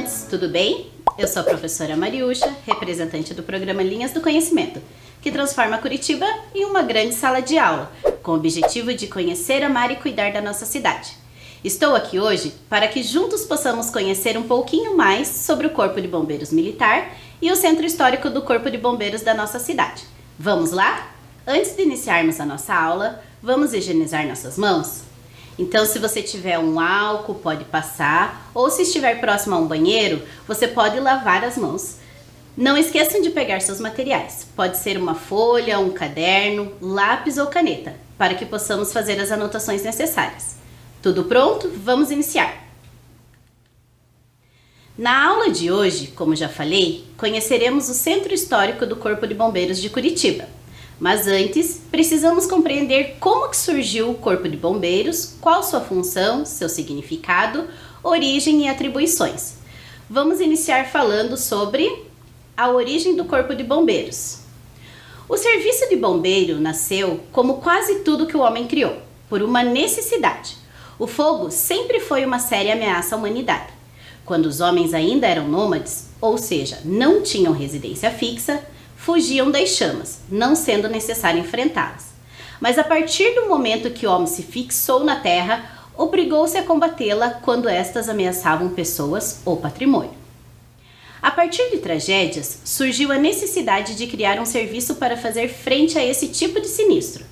estudantes, tudo bem? Eu sou a professora Mariúcha, representante do programa Linhas do Conhecimento, que transforma Curitiba em uma grande sala de aula, com o objetivo de conhecer, amar e cuidar da nossa cidade. Estou aqui hoje para que juntos possamos conhecer um pouquinho mais sobre o Corpo de Bombeiros Militar e o Centro Histórico do Corpo de Bombeiros da nossa cidade. Vamos lá? Antes de iniciarmos a nossa aula, vamos higienizar nossas mãos? Então, se você tiver um álcool, pode passar, ou se estiver próximo a um banheiro, você pode lavar as mãos. Não esqueçam de pegar seus materiais. Pode ser uma folha, um caderno, lápis ou caneta, para que possamos fazer as anotações necessárias. Tudo pronto? Vamos iniciar! Na aula de hoje, como já falei, conheceremos o Centro Histórico do Corpo de Bombeiros de Curitiba. Mas antes, precisamos compreender como que surgiu o Corpo de Bombeiros, qual sua função, seu significado, origem e atribuições. Vamos iniciar falando sobre a origem do Corpo de Bombeiros. O serviço de bombeiro nasceu como quase tudo que o homem criou, por uma necessidade. O fogo sempre foi uma séria ameaça à humanidade. Quando os homens ainda eram nômades, ou seja, não tinham residência fixa, fugiam das chamas, não sendo necessário enfrentá-las. Mas a partir do momento que o homem se fixou na terra, obrigou-se a combatê-la quando estas ameaçavam pessoas ou patrimônio. A partir de tragédias, surgiu a necessidade de criar um serviço para fazer frente a esse tipo de sinistro.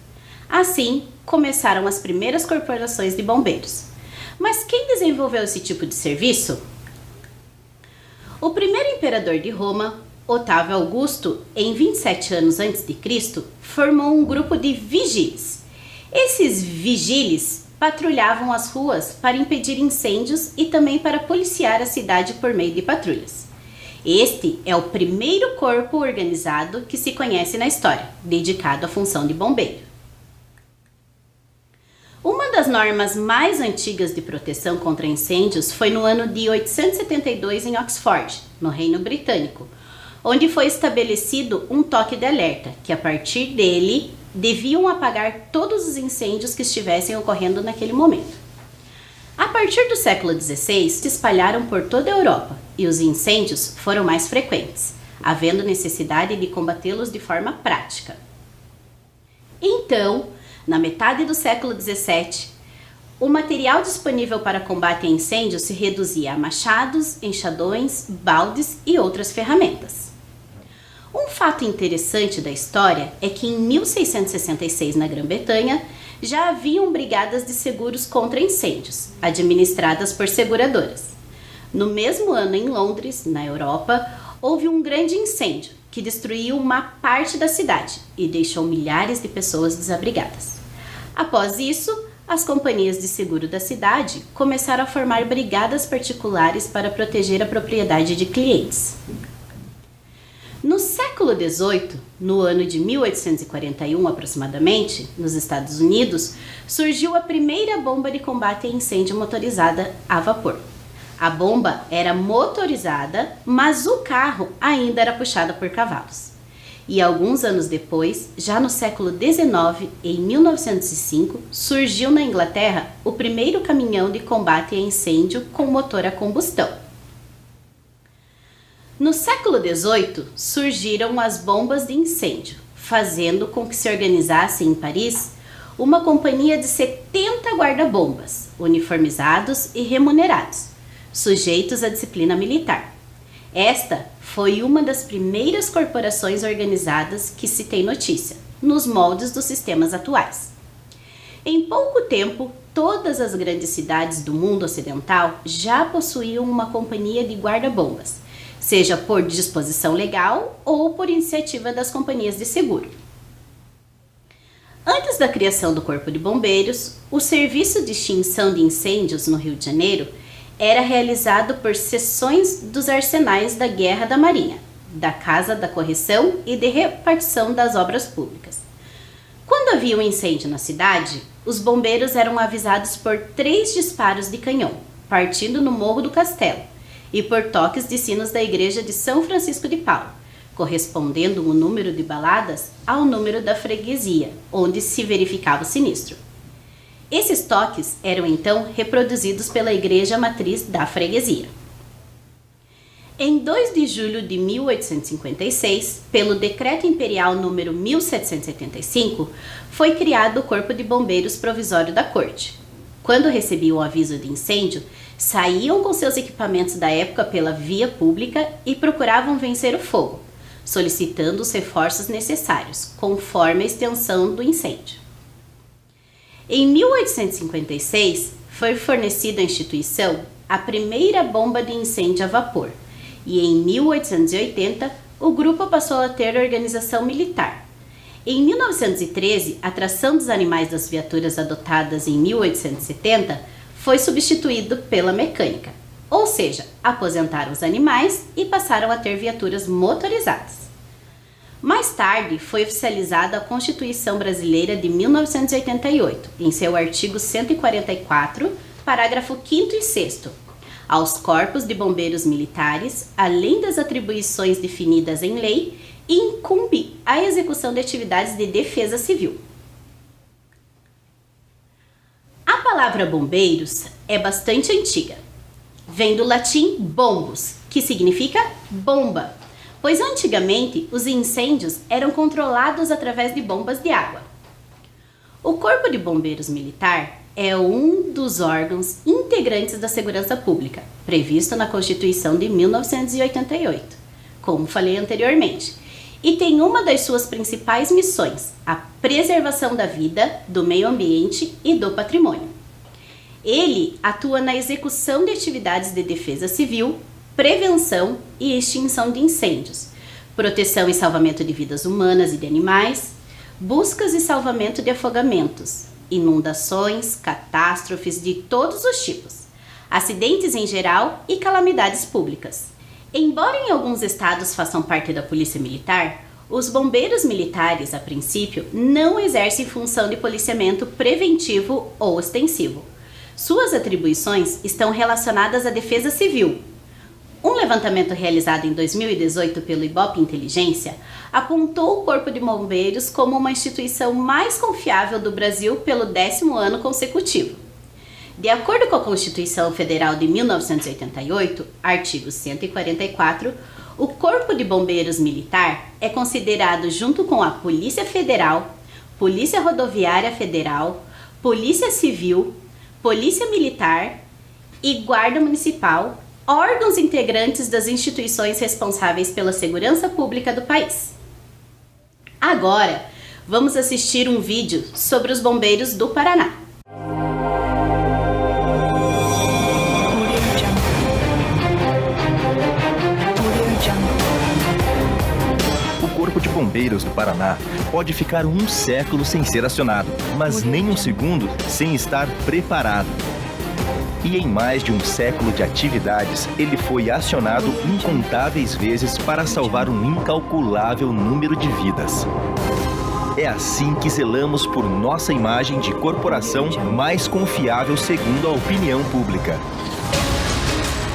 Assim, começaram as primeiras corporações de bombeiros. Mas quem desenvolveu esse tipo de serviço? O primeiro imperador de Roma, Otávio Augusto, em 27 anos antes de Cristo, formou um grupo de vigílios. Esses vigílios patrulhavam as ruas para impedir incêndios e também para policiar a cidade por meio de patrulhas. Este é o primeiro corpo organizado que se conhece na história, dedicado à função de bombeiro. Uma das normas mais antigas de proteção contra incêndios foi no ano de 872 em Oxford, no Reino Britânico, onde foi estabelecido um toque de alerta, que a partir dele deviam apagar todos os incêndios que estivessem ocorrendo naquele momento. A partir do século XVI, se espalharam por toda a Europa e os incêndios foram mais frequentes, havendo necessidade de combatê-los de forma prática. Então, na metade do século XVII, o material disponível para combate a incêndios se reduzia a machados, enxadões, baldes e outras ferramentas. Um fato interessante da história é que em 1666, na Grã-Bretanha, já haviam brigadas de seguros contra incêndios, administradas por seguradoras. No mesmo ano, em Londres, na Europa, houve um grande incêndio que destruiu uma parte da cidade e deixou milhares de pessoas desabrigadas. Após isso, as companhias de seguro da cidade começaram a formar brigadas particulares para proteger a propriedade de clientes. No século XVIII, no ano de 1841 aproximadamente, nos Estados Unidos, surgiu a primeira bomba de combate a incêndio motorizada a vapor. A bomba era motorizada, mas o carro ainda era puxado por cavalos. E alguns anos depois, já no século XIX, em 1905, surgiu na Inglaterra o primeiro caminhão de combate a incêndio com motor a combustão. No século XVIII, surgiram as bombas de incêndio, fazendo com que se organizasse em Paris uma companhia de 70 guarda-bombas, uniformizados e remunerados, sujeitos à disciplina militar. Esta foi uma das primeiras corporações organizadas que se tem notícia, nos moldes dos sistemas atuais. Em pouco tempo, todas as grandes cidades do mundo ocidental já possuíam uma companhia de guarda-bombas, seja por disposição legal ou por iniciativa das companhias de seguro. Antes da criação do Corpo de Bombeiros, o serviço de extinção de incêndios no Rio de Janeiro era realizado por seções dos arsenais da Guerra da Marinha, da Casa da Correção e de Repartição das Obras Públicas. Quando havia um incêndio na cidade, os bombeiros eram avisados por 3 disparos de canhão, partindo no Morro do Castelo, e por toques de sinos da Igreja de São Francisco de Paula, correspondendo o número de baladas ao número da freguesia, onde se verificava o sinistro. Esses toques eram então reproduzidos pela igreja matriz da freguesia. Em 2 de julho de 1856, pelo Decreto Imperial número 1775, foi criado o Corpo de Bombeiros Provisório da Corte. Quando recebiam o aviso de incêndio, saíam com seus equipamentos da época pela via pública e procuravam vencer o fogo, solicitando os reforços necessários, conforme a extensão do incêndio. Em 1856, foi fornecida à instituição a primeira bomba de incêndio a vapor, e em 1880 o grupo passou a ter organização militar. Em 1913, a tração dos animais das viaturas adotadas em 1870 foi substituído pela mecânica, ou seja, aposentaram os animais e passaram a ter viaturas motorizadas. Mais tarde, foi oficializada a Constituição Brasileira de 1988, em seu artigo 144, parágrafo 5º e 6º. Aos corpos de bombeiros militares, além das atribuições definidas em lei, incumbe a execução de atividades de defesa civil. A palavra bombeiros é bastante antiga. Vem do latim bombus, que significa bomba, pois antigamente os incêndios eram controlados através de bombas de água. O Corpo de Bombeiros Militar é um dos órgãos integrantes da segurança pública, previsto na Constituição de 1988, como falei anteriormente, e tem uma das suas principais missões, a preservação da vida, do meio ambiente e do patrimônio. Ele atua na execução de atividades de defesa civil, prevenção e extinção de incêndios, proteção e salvamento de vidas humanas e de animais, buscas e salvamento de afogamentos, inundações, catástrofes de todos os tipos, acidentes em geral e calamidades públicas. Embora em alguns estados façam parte da Polícia Militar, os bombeiros militares, a princípio, não exercem função de policiamento preventivo ou ostensivo. Suas atribuições estão relacionadas à defesa civil. Um levantamento realizado em 2018 pelo Ibope Inteligência apontou o Corpo de Bombeiros como uma instituição mais confiável do Brasil pelo 10º ano consecutivo. De acordo com a Constituição Federal de 1988, artigo 144, o Corpo de Bombeiros Militar é considerado, junto com a Polícia Federal, Polícia Rodoviária Federal, Polícia Civil, Polícia Militar e Guarda Municipal, órgãos integrantes das instituições responsáveis pela segurança pública do país. Agora, vamos assistir um vídeo sobre os bombeiros do Paraná. O Corpo de Bombeiros do Paraná pode ficar um século sem ser acionado, mas nem um segundo sem estar preparado. E em mais de um século de atividades, ele foi acionado incontáveis vezes para salvar um incalculável número de vidas. É assim que zelamos por nossa imagem de corporação mais confiável segundo a opinião pública.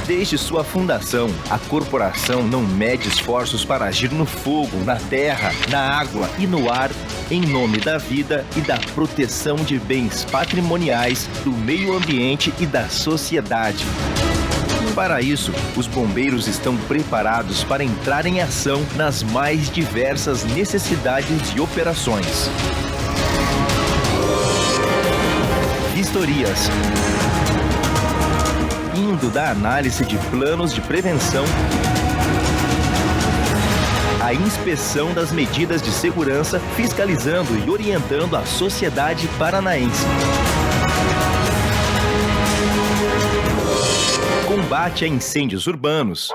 Desde sua fundação, a corporação não mede esforços para agir no fogo, na terra, na água e no ar, em nome da vida e da proteção de bens patrimoniais, do meio ambiente e da sociedade. Para isso, os bombeiros estão preparados para entrar em ação nas mais diversas necessidades e operações. Vistorias. Indo da análise de planos de prevenção à inspeção das medidas de segurança, fiscalizando e orientando a sociedade paranaense. Combate a incêndios urbanos.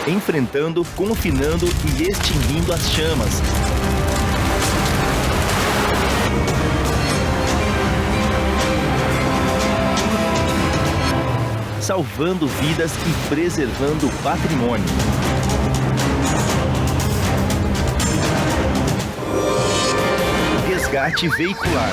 Enfrentando, confinando e extinguindo as chamas. Salvando vidas e preservando o patrimônio. Resgate veicular.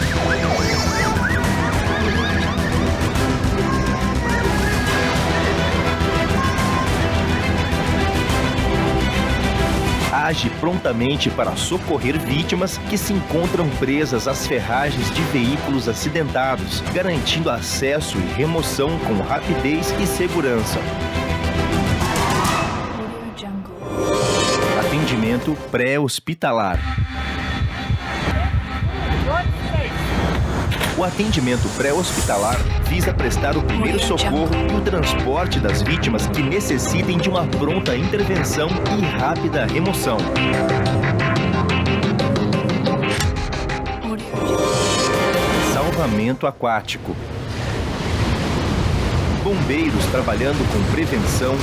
age prontamente para socorrer vítimas que se encontram presas às ferragens de veículos acidentados, garantindo acesso e remoção com rapidez e segurança. Atendimento pré-hospitalar. O atendimento pré-hospitalar visa prestar o primeiro socorro e o transporte das vítimas que necessitem de uma pronta intervenção e rápida remoção. Salvamento aquático. Bombeiros trabalhando com prevenção,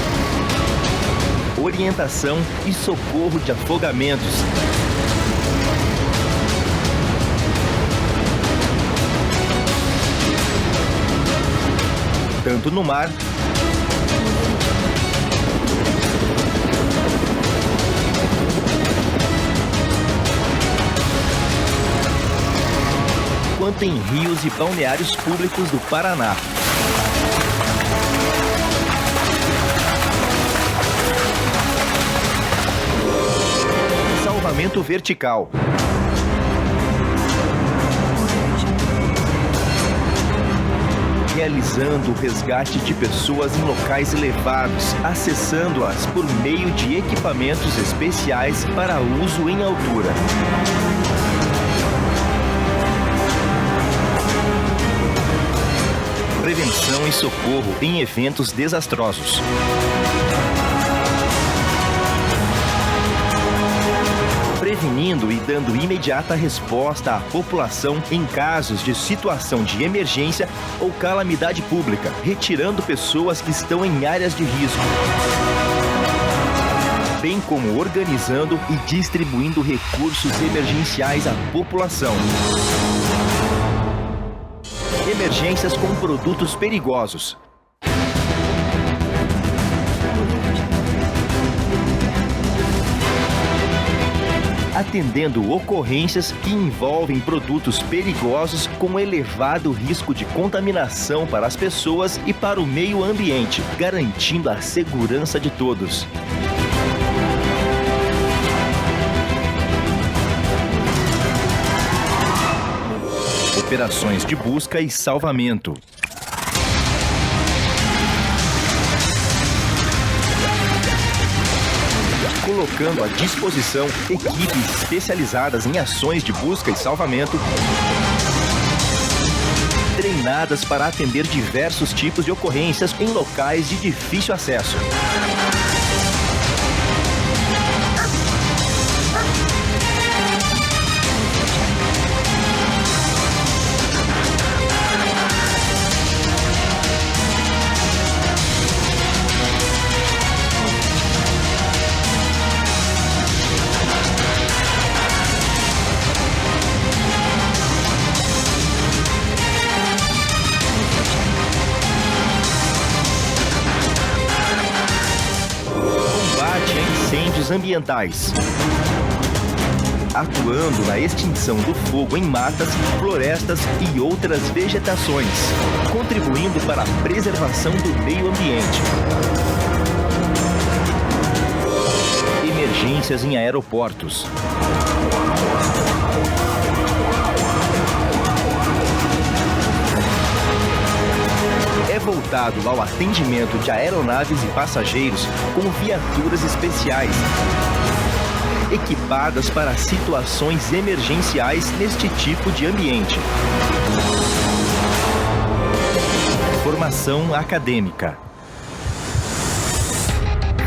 orientação e socorro de afogamentos. Tanto no mar quanto em rios e balneários públicos do Paraná. Salvamento vertical. Realizando o resgate de pessoas em locais elevados, acessando-as por meio de equipamentos especiais para uso em altura. Prevenção e socorro em eventos desastrosos. Prevenindo e dando imediata resposta à população em casos de situação de emergência ou calamidade pública, retirando pessoas que estão em áreas de risco, bem como organizando e distribuindo recursos emergenciais à população. Emergências com produtos perigosos. Atendendo ocorrências que envolvem produtos perigosos com elevado risco de contaminação para as pessoas e para o meio ambiente, garantindo a segurança de todos. Operações de busca e salvamento. Colocando à disposição equipes especializadas em ações de busca e salvamento, treinadas para atender diversos tipos de ocorrências em locais de difícil acesso. Incêndios ambientais. Atuando na extinção do fogo em matas, florestas e outras vegetações, contribuindo para a preservação do meio ambiente. Emergências em aeroportos. É voltado ao atendimento de aeronaves e passageiros com viaturas especiais, equipadas para situações emergenciais neste tipo de ambiente. Formação acadêmica.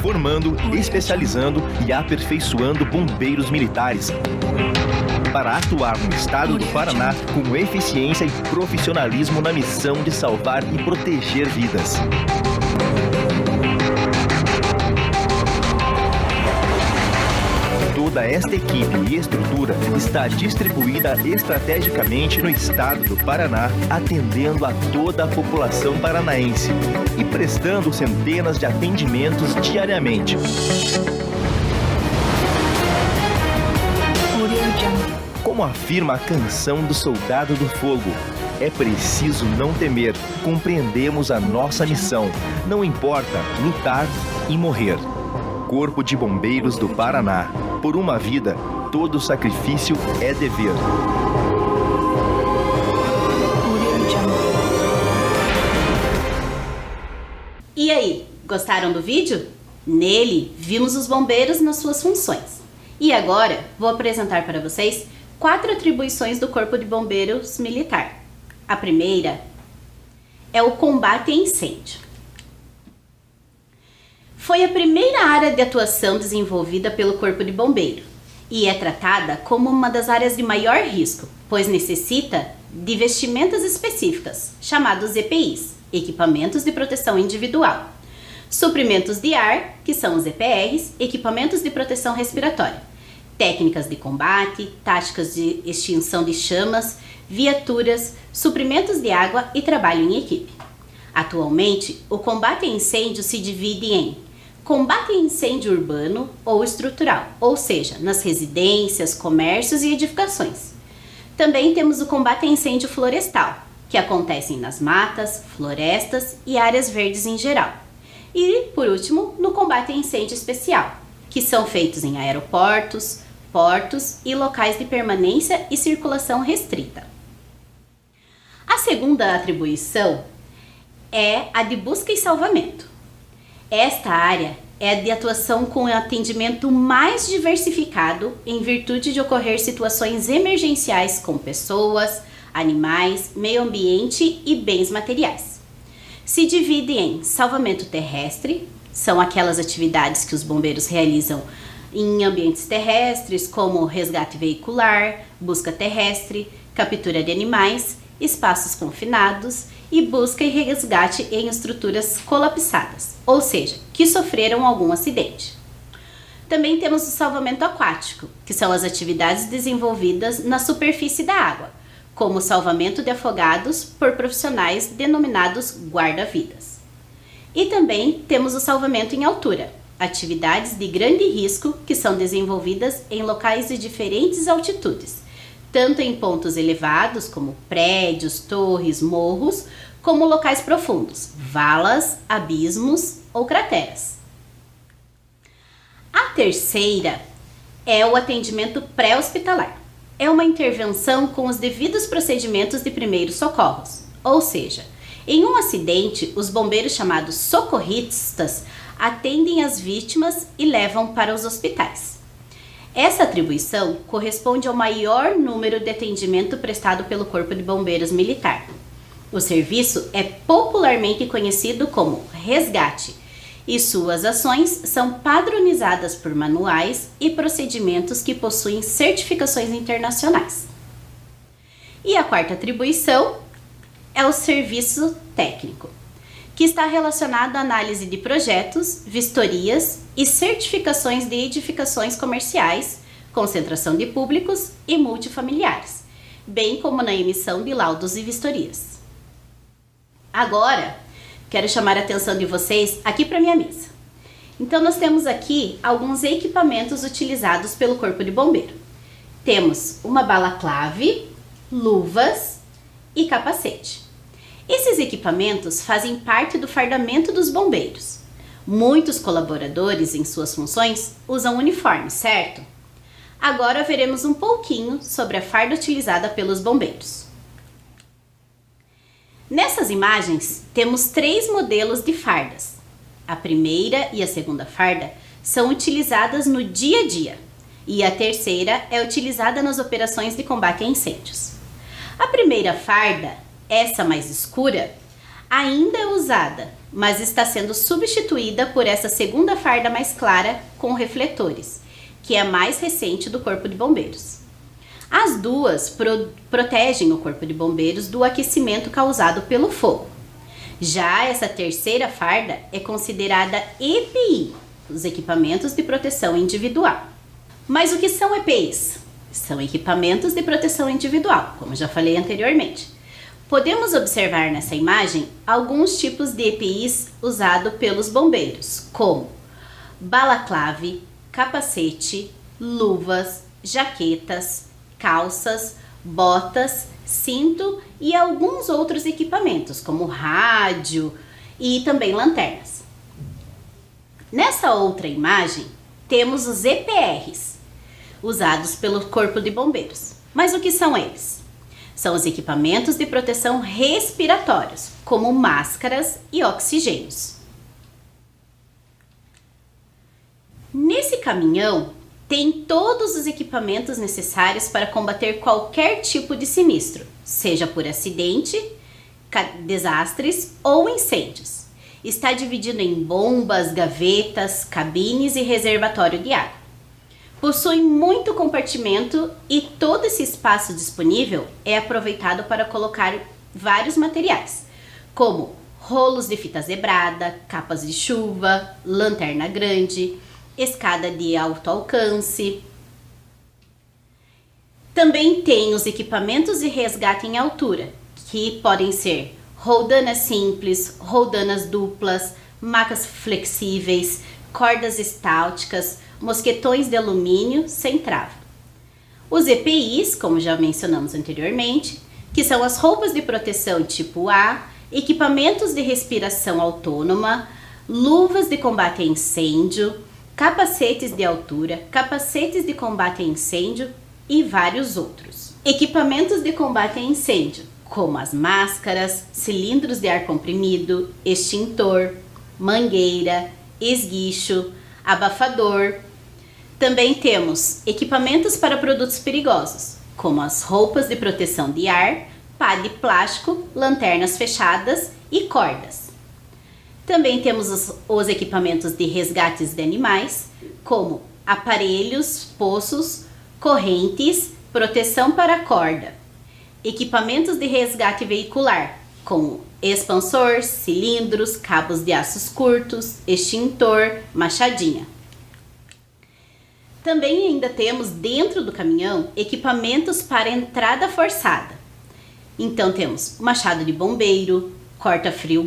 Formando, especializando e aperfeiçoando bombeiros militares para atuar no estado do Paraná com eficiência e profissionalismo na missão de salvar e proteger vidas. Toda esta equipe e estrutura está distribuída estrategicamente no estado do Paraná, atendendo a toda a população paranaense e prestando centenas de atendimentos diariamente. Como afirma a canção do Soldado do Fogo, é preciso não temer, compreendemos a nossa missão, não importa lutar e morrer. Corpo de Bombeiros do Paraná. Por uma vida, todo sacrifício é dever. E aí, gostaram do vídeo? Nele, vimos os bombeiros nas suas funções. E agora, vou apresentar para vocês 4 atribuições do Corpo de Bombeiros Militar. A primeira é o combate a incêndio. Foi a primeira área de atuação desenvolvida pelo Corpo de Bombeiro e é tratada como uma das áreas de maior risco, pois necessita de vestimentas específicas, chamados EPIs, Equipamentos de Proteção Individual, suprimentos de ar, que são os EPRs, equipamentos de proteção respiratória, técnicas de combate, táticas de extinção de chamas, viaturas, suprimentos de água e trabalho em equipe. Atualmente, o combate a incêndio se divide em combate a incêndio urbano ou estrutural, ou seja, nas residências, comércios e edificações. Também temos o combate a incêndio florestal, que acontecem nas matas, florestas e áreas verdes em geral. E, por último, no combate a incêndio especial, que são feitos em aeroportos, portos e locais de permanência e circulação restrita. A segunda atribuição é a de busca e salvamento. Esta área é a de atuação com atendimento mais diversificado em virtude de ocorrer situações emergenciais com pessoas, animais, meio ambiente e bens materiais. Se divide em salvamento terrestre, são aquelas atividades que os bombeiros realizam em ambientes terrestres, como resgate veicular, busca terrestre, captura de animais, espaços confinados e busca e resgate em estruturas colapsadas, ou seja, que sofreram algum acidente. Também temos o salvamento aquático, que são as atividades desenvolvidas na superfície da água, como o salvamento de afogados por profissionais denominados guarda-vidas. E também temos o salvamento em altura, atividades de grande risco que são desenvolvidas em locais de diferentes altitudes, tanto em pontos elevados como prédios, torres, morros, como locais profundos, valas, abismos ou crateras. A terceira é o atendimento pré-hospitalar. É uma intervenção com os devidos procedimentos de primeiros socorros, ou seja, em um acidente, os bombeiros chamados socorristas atendem as vítimas e levam para os hospitais. Essa atribuição corresponde ao maior número de atendimento prestado pelo Corpo de Bombeiros Militar. O serviço é popularmente conhecido como resgate e suas ações são padronizadas por manuais e procedimentos que possuem certificações internacionais. E a quarta atribuição é o serviço técnico, que está relacionado à análise de projetos, vistorias e certificações de edificações comerciais, concentração de públicos e multifamiliares, bem como na emissão de laudos e vistorias. Agora, quero chamar a atenção de vocês aqui para minha mesa. Então, nós temos aqui alguns equipamentos utilizados pelo Corpo de Bombeiro. Temos uma balaclave, luvas e capacete. Esses equipamentos fazem parte do fardamento dos bombeiros. Muitos colaboradores em suas funções usam uniforme, certo? Agora veremos um pouquinho sobre a farda utilizada pelos bombeiros. Nessas imagens, temos 3 modelos de fardas. A primeira e a segunda farda são utilizadas no dia a dia e a terceira é utilizada nas operações de combate a incêndios. A primeira farda, essa mais escura, ainda é usada, mas está sendo substituída por essa segunda farda mais clara com refletores, que é a mais recente do Corpo de Bombeiros. As duas protegem o Corpo de Bombeiros do aquecimento causado pelo fogo. Já essa terceira farda é considerada EPI, os equipamentos de proteção individual. Mas o que são EPIs? São equipamentos de proteção individual, como já falei anteriormente. Podemos observar nessa imagem alguns tipos de EPIs usados pelos bombeiros, como balaclave, capacete, luvas, jaquetas, calças, botas, cinto e alguns outros equipamentos, como rádio e também lanternas. Nessa outra imagem, temos os EPRs, usados pelo Corpo de Bombeiros. Mas o que são eles? São os equipamentos de proteção respiratórios, como máscaras e oxigênios. Nesse caminhão, tem todos os equipamentos necessários para combater qualquer tipo de sinistro, seja por acidente, desastres ou incêndios. Está dividido em bombas, gavetas, cabines e reservatório de água. Possui muito compartimento e todo esse espaço disponível é aproveitado para colocar vários materiais, como rolos de fita zebrada, capas de chuva, lanterna grande, escada de alto alcance. Também tem os equipamentos de resgate em altura, que podem ser roldanas simples, roldanas duplas, macas flexíveis, cordas estáticas, mosquetões de alumínio sem trava. Os EPIs, como já mencionamos anteriormente, que são as roupas de proteção tipo A, equipamentos de respiração autônoma, luvas de combate a incêndio, capacetes de altura, capacetes de combate a incêndio e vários outros. Equipamentos de combate a incêndio, como as máscaras, cilindros de ar comprimido, extintor, mangueira, esguicho, abafador. Também temos equipamentos para produtos perigosos, como as roupas de proteção de ar, pá de plástico, lanternas fechadas e cordas. Também temos os equipamentos de resgates de animais, como aparelhos, poços, correntes, proteção para corda. Equipamentos de resgate veicular, como expansor, cilindros, cabos de aços curtos, extintor, machadinha. Também ainda temos dentro do caminhão equipamentos para entrada forçada. Então temos machado de bombeiro, corta-frio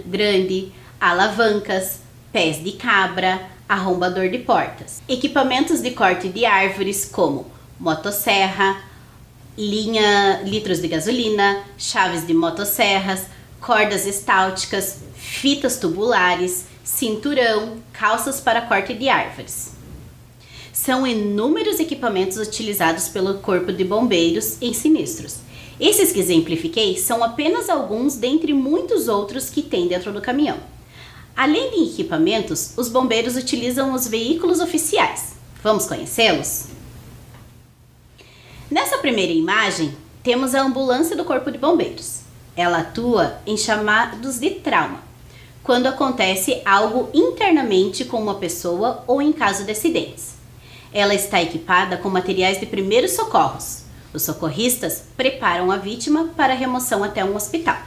grande, alavancas, pés de cabra, arrombador de portas. Equipamentos de corte de árvores como motosserra, litros de gasolina, chaves de motosserras, cordas estáticas, fitas tubulares, cinturão, calças para corte de árvores. São inúmeros equipamentos utilizados pelo Corpo de Bombeiros em sinistros. Esses que exemplifiquei são apenas alguns dentre muitos outros que tem dentro do caminhão. Além de equipamentos, os bombeiros utilizam os veículos oficiais. Vamos conhecê-los? Nessa primeira imagem, temos a ambulância do Corpo de Bombeiros. Ela atua em chamados de trauma, quando acontece algo internamente com uma pessoa ou em caso de acidentes. Ela está equipada com materiais de primeiros socorros. Os socorristas preparam a vítima para a remoção até um hospital.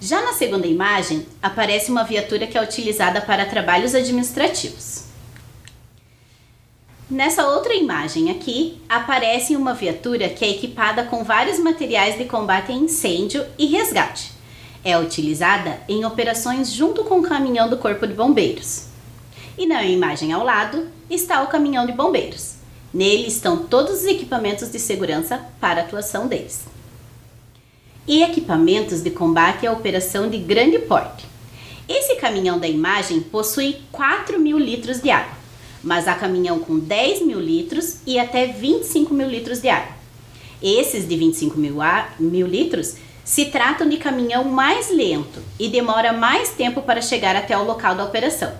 Já na segunda imagem, aparece uma viatura que é utilizada para trabalhos administrativos. Nessa outra imagem aqui, aparece uma viatura que é equipada com vários materiais de combate a incêndio e resgate. É utilizada em operações junto com o caminhão do Corpo de Bombeiros. E na imagem ao lado está o caminhão de bombeiros. Nele estão todos os equipamentos de segurança para a atuação deles. E equipamentos de combate à operação de grande porte. Esse caminhão da imagem possui 4.000 litros de água, mas há caminhão com 10.000 litros e até 25.000 litros de água. Esses de 25.000 litros se tratam de caminhão mais lento e demora mais tempo para chegar até o local da operação.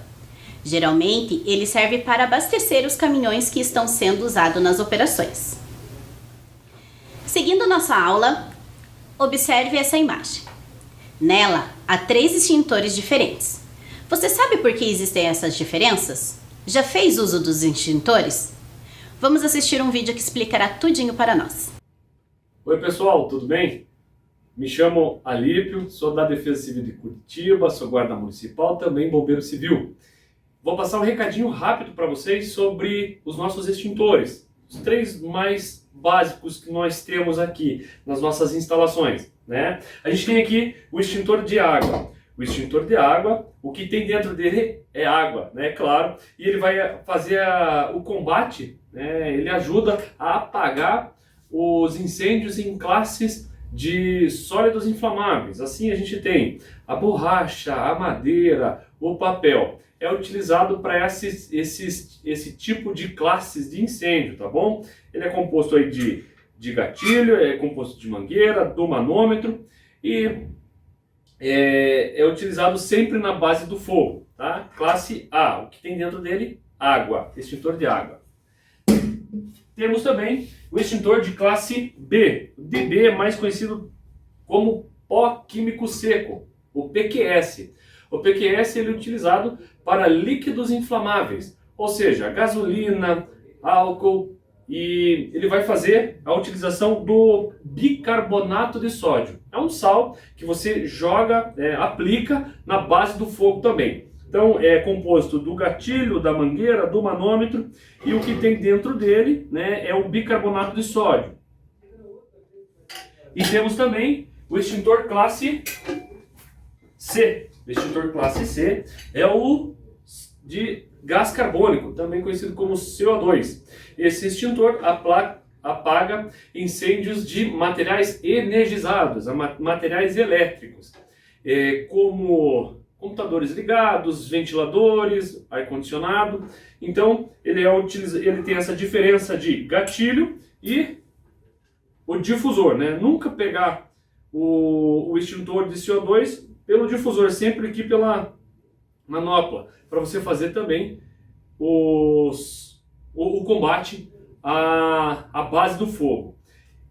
Geralmente, ele serve para abastecer os caminhões que estão sendo usados nas operações. Seguindo nossa aula, observe essa imagem. Nela, há 3 extintores diferentes. Você sabe por que existem essas diferenças? Já fez uso dos extintores? Vamos assistir um vídeo que explicará tudinho para nós. Oi pessoal, tudo bem? Me chamo Alípio, sou da Defesa Civil de Curitiba, sou guarda municipal, também bombeiro civil. Vou passar um recadinho rápido para vocês sobre os nossos extintores. Os 3 mais básicos que nós temos aqui nas nossas instalações, né? A gente tem aqui o extintor de água. O extintor de água, o que tem dentro dele é água, né? Claro, e ele vai fazer o combate, né? Ele ajuda a apagar os incêndios em classes de sólidos inflamáveis. Assim a gente tem a borracha, a madeira, o papel. É utilizado para esse tipo de classes de incêndio, tá bom? Ele é composto aí de gatilho, é composto de mangueira, do manômetro e é utilizado sempre na base do fogo, tá? Classe A, o que tem dentro dele? Água, extintor de água. Temos também o extintor de classe B. O DB é mais conhecido como pó químico seco, o PQS. O PQS ele é utilizado para líquidos inflamáveis, ou seja, gasolina, álcool, e ele vai fazer a utilização do bicarbonato de sódio. É um sal que você joga, aplica na base do fogo também. Então é composto do gatilho, da mangueira, do manômetro, e o que tem dentro dele, né, é o bicarbonato de sódio. E temos também o extintor classe C. O extintor classe C é o de gás carbônico, também conhecido como CO2. Esse extintor apaga incêndios de materiais energizados, materiais elétricos, como computadores ligados, ventiladores, ar-condicionado. Então ele tem essa diferença de gatilho e o difusor, né? Nunca pegar o extintor de CO2 pelo difusor, sempre aqui pela manopla, para você fazer também o combate à base do fogo.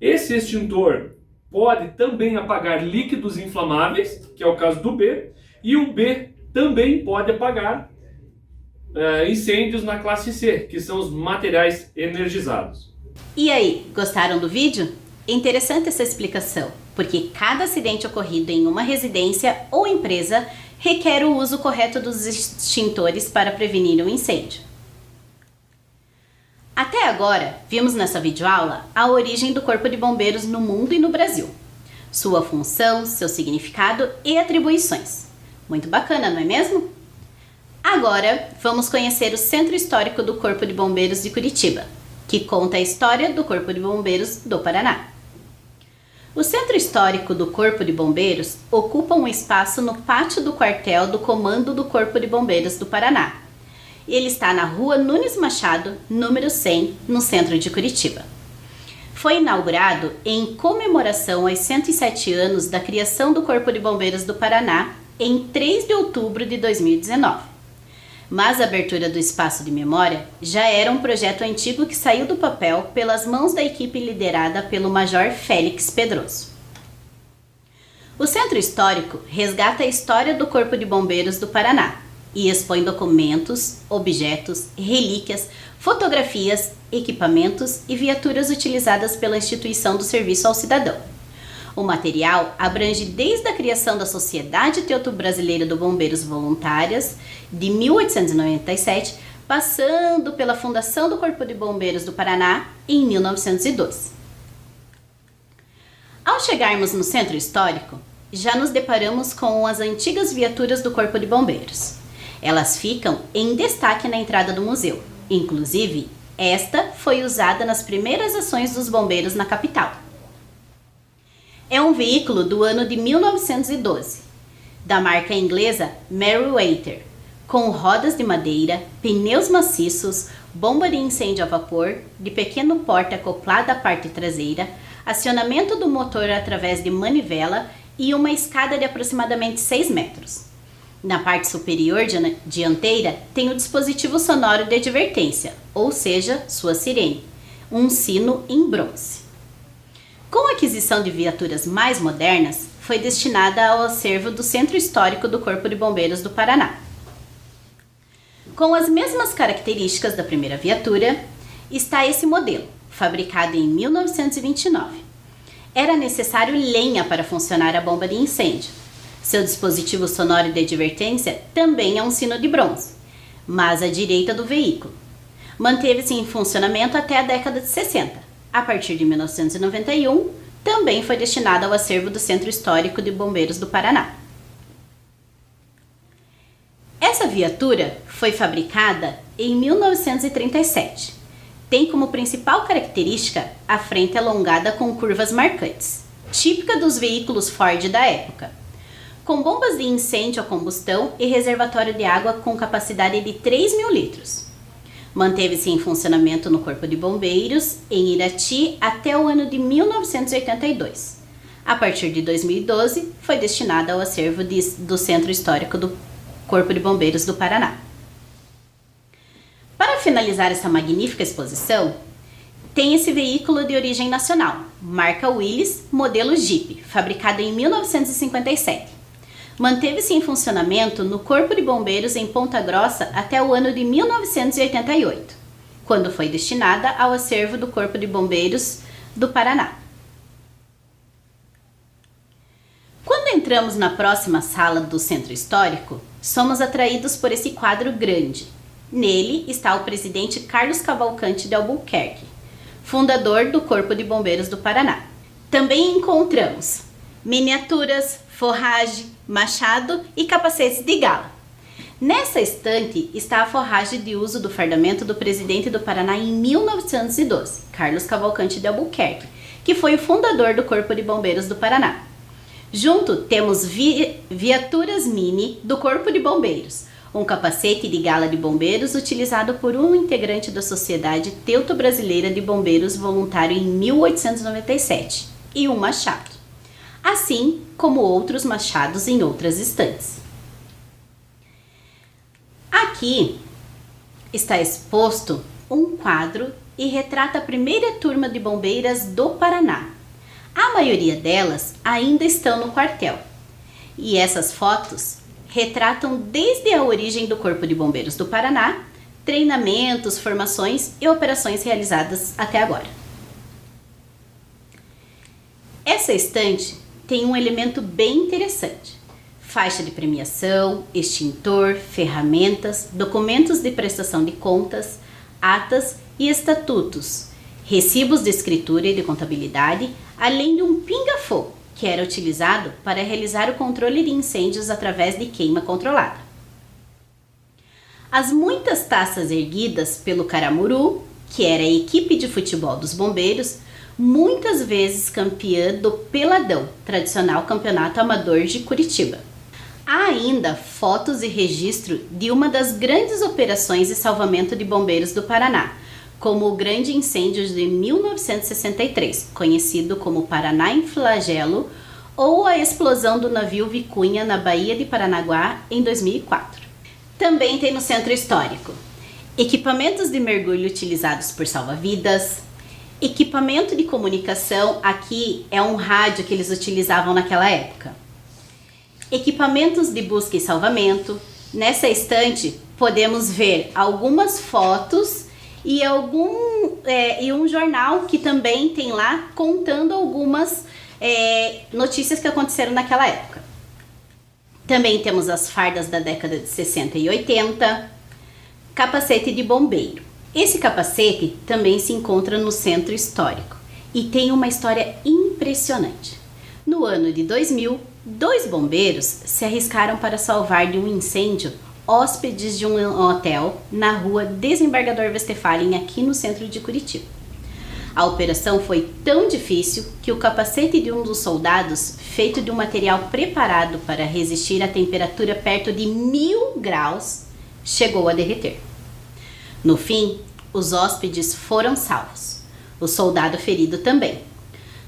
Esse extintor pode também apagar líquidos inflamáveis, que é o caso do B, e o B também pode apagar incêndios na classe C, que são os materiais energizados. E aí, gostaram do vídeo? É interessante essa explicação, porque cada acidente ocorrido em uma residência ou empresa requer o uso correto dos extintores para prevenir um incêndio. Até agora, vimos nessa videoaula a origem do Corpo de Bombeiros no mundo e no Brasil, sua função, seu significado e atribuições. Muito bacana, não é mesmo? Agora, vamos conhecer o Centro Histórico do Corpo de Bombeiros de Curitiba, que conta a história do Corpo de Bombeiros do Paraná. O Centro Histórico do Corpo de Bombeiros ocupa um espaço no pátio do quartel do Comando do Corpo de Bombeiros do Paraná. Ele está na Rua Nunes Machado, número 100, no centro de Curitiba. Foi inaugurado em comemoração aos 107 anos da criação do Corpo de Bombeiros do Paraná, em 3 de outubro de 2019. Mas a abertura do espaço de memória já era um projeto antigo que saiu do papel pelas mãos da equipe liderada pelo Major Félix Pedroso. O Centro Histórico resgata a história do Corpo de Bombeiros do Paraná e expõe documentos, objetos, relíquias, fotografias, equipamentos e viaturas utilizadas pela instituição do serviço ao cidadão. O material abrange desde a criação da Sociedade Teuto-Brasileira de Bombeiros Voluntárias, de 1897, passando pela fundação do Corpo de Bombeiros do Paraná, em 1912. Ao chegarmos no Centro Histórico, já nos deparamos com as antigas viaturas do Corpo de Bombeiros. Elas ficam em destaque na entrada do museu. Inclusive, esta foi usada nas primeiras ações dos bombeiros na capital. É um veículo do ano de 1912, da marca inglesa Merryweather, com rodas de madeira, pneus maciços, bomba de incêndio a vapor, de pequeno porte acoplada à parte traseira, acionamento do motor através de manivela e uma escada de aproximadamente 6 metros. Na parte superior dianteira tem o dispositivo sonoro de advertência, ou seja, sua sirene, um sino em bronze. Com a aquisição de viaturas mais modernas, foi destinada ao acervo do Centro Histórico do Corpo de Bombeiros do Paraná. Com as mesmas características da primeira viatura, está esse modelo, fabricado em 1929. Era necessário lenha para funcionar a bomba de incêndio. Seu dispositivo sonoro de advertência também é um sino de bronze, mas à direita do veículo. Manteve-se em funcionamento até a década de 60. A partir de 1991, também foi destinado ao acervo do Centro Histórico de Bombeiros do Paraná. Essa viatura foi fabricada em 1937. Tem como principal característica a frente alongada com curvas marcantes. típica dos veículos Ford da época, com bombas de incêndio a combustão e reservatório de água com capacidade de 3.000 litros. Manteve-se em funcionamento no Corpo de Bombeiros, em Irati, até o ano de 1982. A partir de 2012, foi destinada ao acervo do Centro Histórico do Corpo de Bombeiros do Paraná. Para finalizar essa magnífica exposição, tem esse veículo de origem nacional, marca Willys, modelo Jeep, fabricado em 1957. Manteve-se em funcionamento no Corpo de Bombeiros em Ponta Grossa até o ano de 1988, quando foi destinada ao acervo do Corpo de Bombeiros do Paraná. Quando entramos na próxima sala do Centro Histórico, somos atraídos por esse quadro grande. Nele está o presidente Carlos Cavalcante de Albuquerque, fundador do Corpo de Bombeiros do Paraná. Também encontramos miniaturas, forragem, machado e capacetes de gala. Nessa estante está a forragem de uso do fardamento do presidente do Paraná em 1912, Carlos Cavalcante de Albuquerque, que foi o fundador do Corpo de Bombeiros do Paraná. Junto temos viaturas mini do Corpo de Bombeiros, um capacete de gala de bombeiros utilizado por um integrante da Sociedade Teuto-Brasileira de Bombeiros voluntário em 1897 e um machado, assim como outros machados em outras estantes. Aqui está exposto um quadro e retrata a primeira turma de bombeiras do Paraná. A maioria delas ainda estão no quartel, e essas fotos retratam desde a origem do Corpo de Bombeiros do Paraná, treinamentos, formações e operações realizadas até agora. Essa estante tem um elemento bem interessante: faixa de premiação, extintor, ferramentas, documentos de prestação de contas, atas e estatutos, recibos de escritura e de contabilidade, além de um pinga-fogo, que era utilizado para realizar o controle de incêndios através de queima controlada. As muitas taças erguidas pelo Caramuru, que era a equipe de futebol dos bombeiros, muitas vezes campeã do Peladão, tradicional campeonato amador de Curitiba. Há ainda fotos e registro de uma das grandes operações de salvamento de bombeiros do Paraná, como o grande incêndio de 1963, conhecido como Paraná em Flagelo, ou a explosão do navio Vicunha na Baía de Paranaguá em 2004. Também tem no Centro Histórico equipamentos de mergulho utilizados por salva-vidas, equipamento de comunicação, aqui é um rádio que eles utilizavam naquela época, equipamentos de busca e salvamento. Nessa estante podemos ver algumas fotos e um jornal que também tem lá contando algumas notícias que aconteceram naquela época. Também temos as fardas da década de 60 e 80, capacete de bombeiro. Esse capacete também se encontra no Centro Histórico e tem uma história impressionante. No ano de 2000, 2 bombeiros se arriscaram para salvar de um incêndio hóspedes de um hotel na rua Desembargador Westphalen, aqui no centro de Curitiba. A operação foi tão difícil que o capacete de um dos soldados, feito de um material preparado para resistir a temperatura perto de 1000 graus, chegou a derreter. No fim, os hóspedes foram salvos, o soldado ferido também.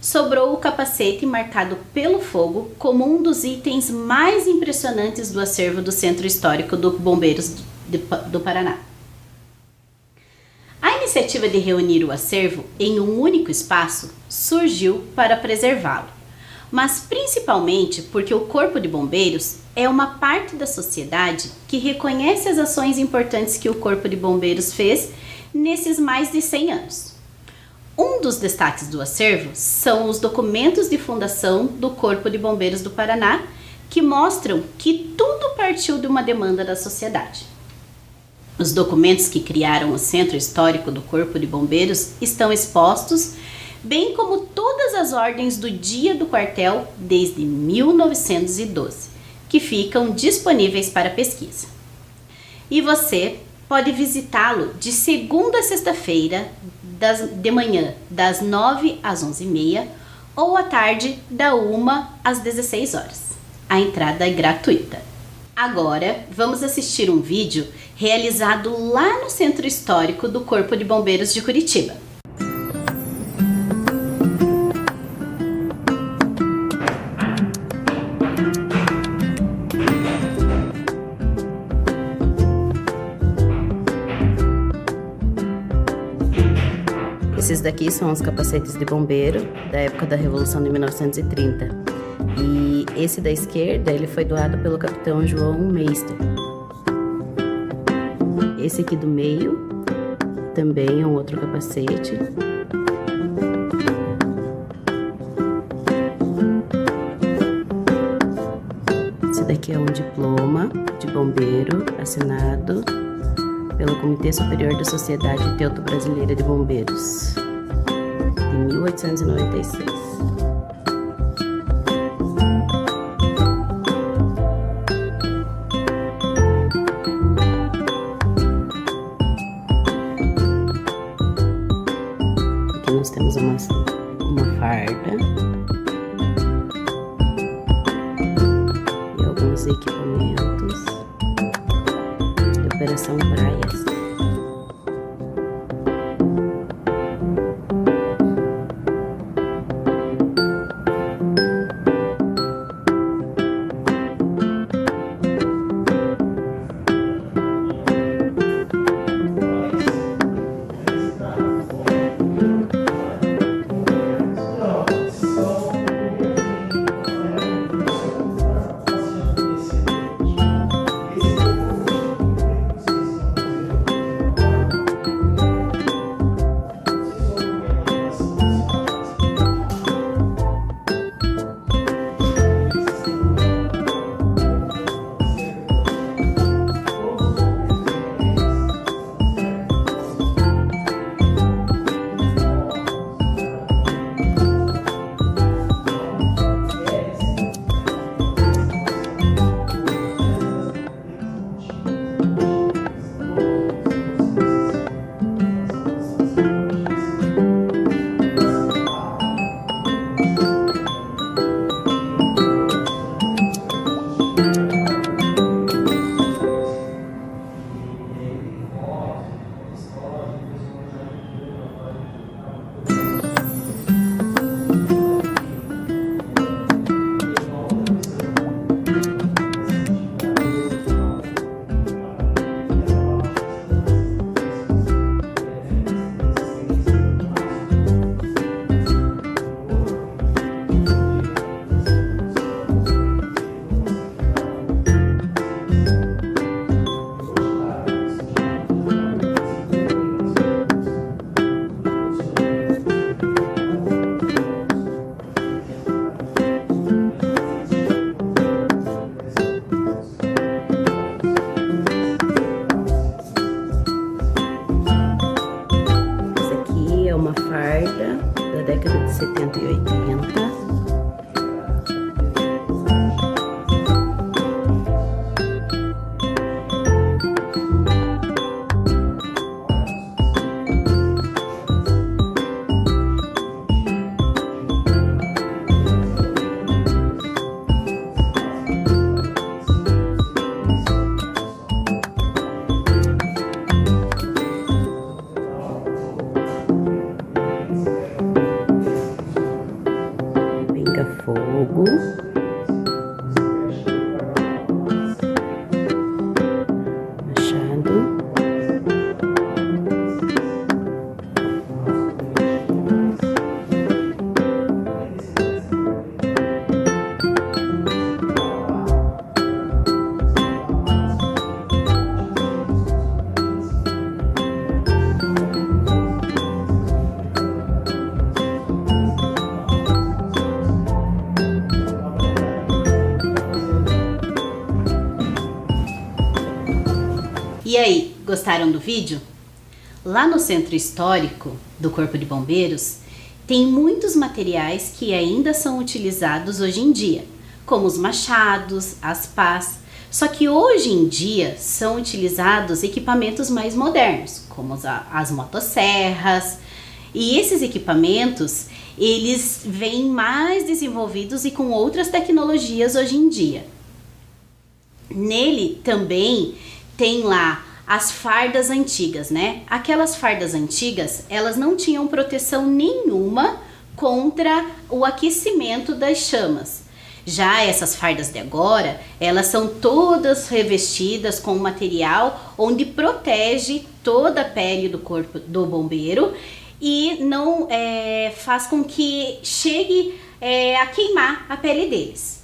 Sobrou o capacete marcado pelo fogo como um dos itens mais impressionantes do acervo do Centro Histórico do Bombeiros do Paraná. A iniciativa de reunir o acervo em um único espaço surgiu para preservá-lo, mas principalmente porque o Corpo de Bombeiros é uma parte da sociedade que reconhece as ações importantes que o Corpo de Bombeiros fez nesses mais de 100 anos. Um dos destaques do acervo são os documentos de fundação do Corpo de Bombeiros do Paraná, que mostram que tudo partiu de uma demanda da sociedade. Os documentos que criaram o Centro Histórico do Corpo de Bombeiros estão expostos, bem como todas as ordens do dia do quartel desde 1912, que ficam disponíveis para pesquisa. E você pode visitá-lo de segunda a sexta-feira, de manhã, das 9 às 11h30, ou à tarde, da 1 às 16 horas. A entrada é gratuita. Agora, vamos assistir um vídeo realizado lá no Centro Histórico do Corpo de Bombeiros de Curitiba. Esses daqui são os capacetes de bombeiro da época da Revolução de 1930. E esse da esquerda, ele foi doado pelo capitão João Meister. Esse aqui do meio também é um outro capacete. Esse daqui é um diploma de bombeiro assinado pelo Comitê Superior da Sociedade Teuto-Brasileira de Bombeiros, de 1896. Aqui nós temos uma farda e alguns equipamentos de Operação Praias. Da década de 70 e 80. Fogo, machado, E aí, gostaram do vídeo? Lá no Centro Histórico do Corpo de Bombeiros tem muitos materiais que ainda são utilizados hoje em dia, como os machados, as pás, só que hoje em dia são utilizados equipamentos mais modernos, como as motosserras, e esses equipamentos eles vêm mais desenvolvidos e com outras tecnologias hoje em dia. Nele também tem lá as fardas antigas, né? Aquelas fardas antigas, elas não tinham proteção nenhuma contra o aquecimento das chamas. Já essas fardas de agora, elas são todas revestidas com um material onde protege toda a pele do corpo do bombeiro e não faz com que chegue a queimar a pele deles.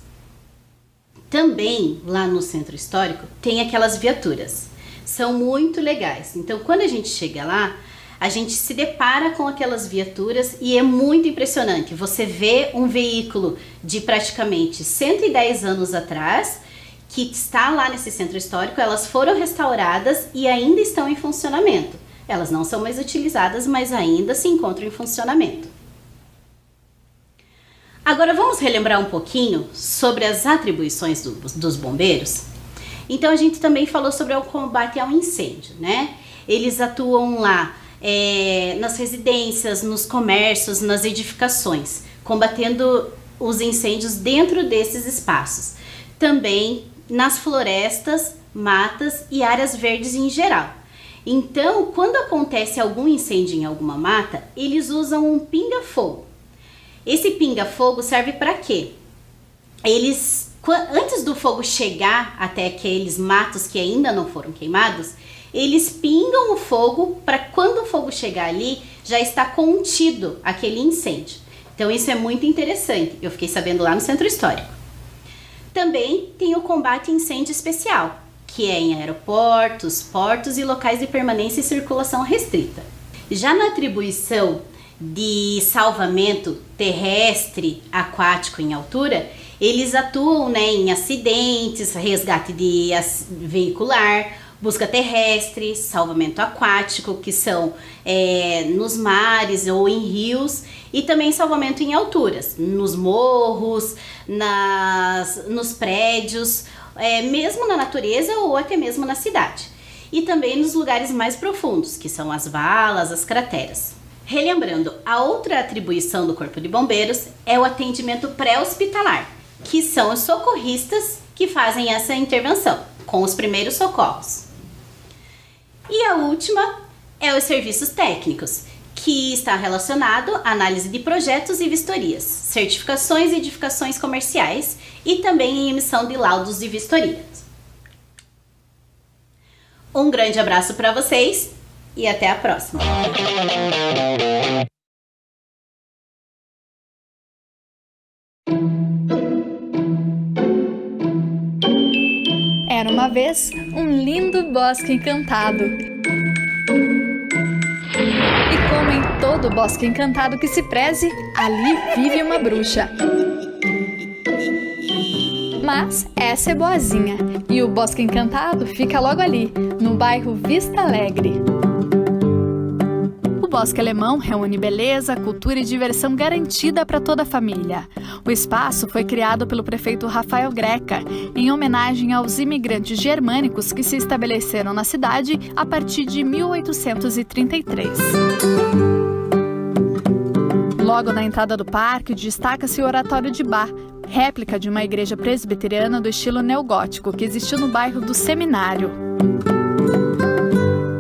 Também lá no centro histórico tem aquelas viaturas. São muito legais. Então, quando a gente chega lá, a gente se depara com aquelas viaturas e é muito impressionante. Você vê um veículo de praticamente 110 anos atrás, que está lá nesse centro histórico, elas foram restauradas e ainda estão em funcionamento. Elas não são mais utilizadas, mas ainda se encontram em funcionamento. Agora vamos relembrar um pouquinho sobre as atribuições dos bombeiros? Então a gente também falou sobre o combate ao incêndio, né? Eles atuam lá nas residências, nos comércios, nas edificações, combatendo os incêndios dentro desses espaços. Também nas florestas, matas e áreas verdes em geral. Então, quando acontece algum incêndio em alguma mata, eles usam um pinga-fogo. Esse pinga-fogo serve para quê? Antes do fogo chegar até aqueles matos que ainda não foram queimados, eles pingam o fogo para quando o fogo chegar ali, já está contido aquele incêndio. Então isso é muito interessante, eu fiquei sabendo lá no Centro Histórico. Também tem o combate a incêndio especial, que é em aeroportos, portos e locais de permanência e circulação restrita. Já na atribuição de salvamento terrestre, aquático em altura, eles atuam, né, em acidentes, resgate de veicular, busca terrestre, salvamento aquático, que são nos mares ou em rios, e também salvamento em alturas, nos morros, nos prédios, mesmo na natureza ou até mesmo na cidade. E também nos lugares mais profundos, que são as valas, as crateras. Relembrando, a outra atribuição do Corpo de Bombeiros é o atendimento pré-hospitalar, que são os socorristas que fazem essa intervenção, com os primeiros socorros. E a última é os serviços técnicos, que está relacionado à análise de projetos e vistorias, certificações e edificações comerciais e também em emissão de laudos de vistorias. Um grande abraço para vocês e até a próxima! Era uma vez um lindo bosque encantado. E como em todo bosque encantado que se preze, ali vive uma bruxa. Mas essa é boazinha, e o Bosque Encantado fica logo ali, no bairro Vista Alegre. O Bosque Alemão reúne beleza, cultura e diversão garantida para toda a família. O espaço foi criado pelo prefeito Rafael Greca, em homenagem aos imigrantes germânicos que se estabeleceram na cidade a partir de 1833. Logo na entrada do parque, destaca-se o Oratório de Bá, réplica de uma igreja presbiteriana do estilo neogótico que existiu no bairro do Seminário.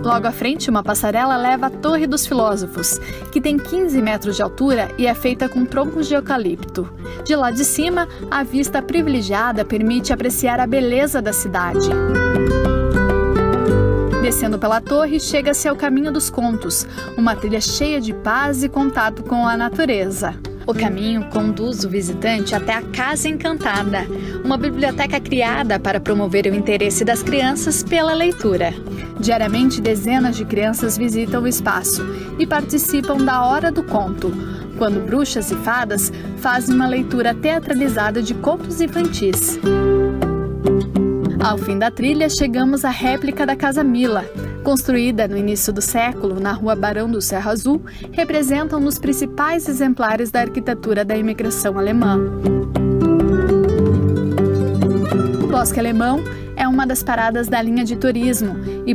Logo à frente, uma passarela leva à Torre dos Filósofos, que tem 15 metros de altura e é feita com troncos de eucalipto. De lá de cima, a vista privilegiada permite apreciar a beleza da cidade. Descendo pela torre, chega-se ao Caminho dos Contos, uma trilha cheia de paz e contato com a natureza. O caminho conduz o visitante até a Casa Encantada, uma biblioteca criada para promover o interesse das crianças pela leitura. Diariamente, dezenas de crianças visitam o espaço e participam da Hora do Conto, quando bruxas e fadas fazem uma leitura teatralizada de contos infantis. Ao fim da trilha, chegamos à réplica da Casa Mila. Construída no início do século, na rua Barão do Cerro Azul, representa um dos principais exemplares da arquitetura da imigração alemã. O Bosque Alemão é uma das paradas da linha de turismo e